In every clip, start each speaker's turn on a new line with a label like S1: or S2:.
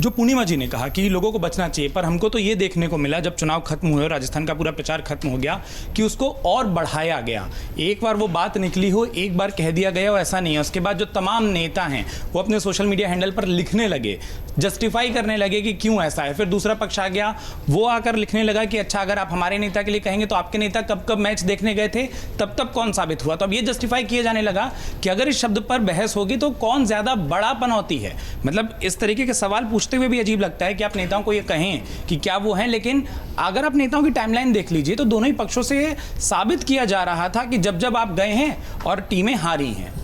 S1: जो पूर्णिमा जी ने कहा कि लोगों को बचना चाहिए, पर हमको तो ये देखने को मिला जब चुनाव खत्म हुए, राजस्थान का पूरा प्रचार खत्म हो गया, कि उसको और बढ़ाया गया। एक बार वो बात निकली हो, एक बार कह दिया गया हो, ऐसा नहीं है। उसके बाद जो तमाम नेता हैं वो अपने सोशल मीडिया हैंडल पर लिखने लगे, जस्टिफाई करने लगे कि क्यों ऐसा है। फिर दूसरा पक्ष आ गया, वो आकर लिखने लगा कि अच्छा, अगर आप हमारे नेता के लिए कहेंगे तो आपके नेता कब कब मैच देखने गए थे, तब तब कौन साबित हुआ। तो अब ये जस्टिफाई किया जाने लगा कि अगर इस शब्द पर बहस होगी तो कौन ज्यादा बड़ा पनौती है। मतलब इस तरीके के सवाल पूछते हुए भी अजीब लगता है कि आप नेताओं को ये कहें कि क्या वो हैं, लेकिन अगर आप नेताओं की टाइमलाइन देख लीजिए तो दोनों ही पक्षों से साबित किया जा रहा था कि जब जब आप गए हैं और टीमें हारी हैं।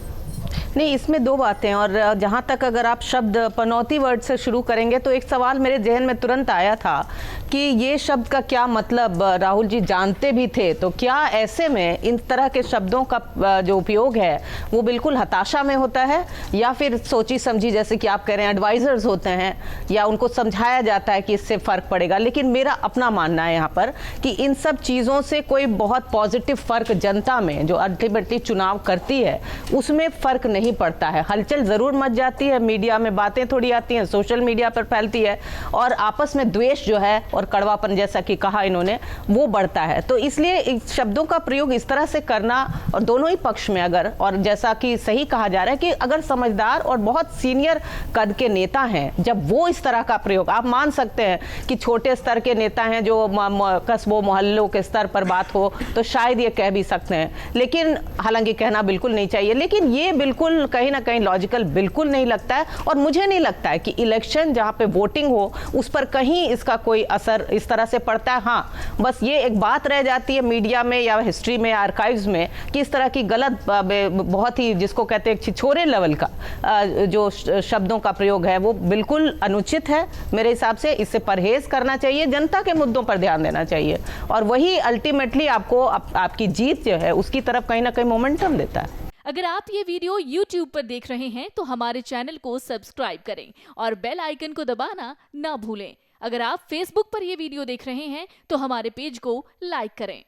S2: नहीं, इसमें दो बातें। और जहाँ तक अगर आप शब्द पनौती वर्ड से शुरू करेंगे तो एक सवाल मेरे जहन में तुरंत आया था कि ये शब्द का क्या मतलब राहुल जी जानते भी थे, तो क्या ऐसे में इन तरह के शब्दों का जो उपयोग है वो बिल्कुल हताशा में होता है, या फिर सोची समझी, जैसे कि आप कह रहे हैं एडवाइजर्स होते हैं, या उनको समझाया जाता है कि इससे फ़र्क पड़ेगा। लेकिन मेरा अपना मानना है यहाँ पर कि इन सब चीज़ों से कोई बहुत पॉजिटिव फ़र्क जनता में जो अल्टीमेटली चुनाव करती है उसमें फ़र्क नहीं पड़ता है। हलचल ज़रूर मच जाती है, मीडिया में बातें थोड़ी आती हैं, सोशल मीडिया पर फैलती है, और आपस में द्वेष जो है और कड़वापन, जैसा कि कहा इन्होंने, वो बढ़ता है। तो इसलिए शब्दों का प्रयोग इस तरह से करना, और दोनों ही पक्ष में अगर, और जैसा कि सही कहा जा रहा है कि अगर समझदार और बहुत सीनियर कद के नेता हैं, जब वो इस तरह का प्रयोग, आप मान सकते हैं कि छोटे स्तर के नेता हैं जो कस्बों मोहल्लों के स्तर पर बात हो तो शायद ये कह भी सकते हैं, लेकिन हालांकि कहना बिल्कुल नहीं चाहिए, लेकिन ये बिल्कुल कहीं ना कहीं लॉजिकल बिल्कुल नहीं लगता है। और मुझे नहीं लगता है कि इलेक्शन जहां पे वोटिंग हो उस पर कहीं इसका कोई असर इस तरह से पड़ता है। हाँ, बस ये एक बात रह जाती है मीडिया में या हिस्ट्री में, आर्काइव्स में, कि इस तरह की गलत, बहुत ही जिसको कहते हैं छिछोरे लेवल का जो शब्दों का प्रयोग है वो बिल्कुल अनुचित है मेरे हिसाब से। इससे परहेज करना चाहिए, जनता के मुद्दों पर ध्यान देना चाहिए, और वही अल्टीमेटली आपको आपकी जीत जो है उसकी तरफ कहीं ना कहीं मोमेंटम देता है।
S3: अगर आप ये वीडियो YouTube पर देख रहे हैं तो हमारे चैनल को सब्सक्राइब करें और बेल आइकन को दबाना ना भूलें। अगर आप Facebook पर ये वीडियो देख रहे हैं तो हमारे पेज को लाइक करें।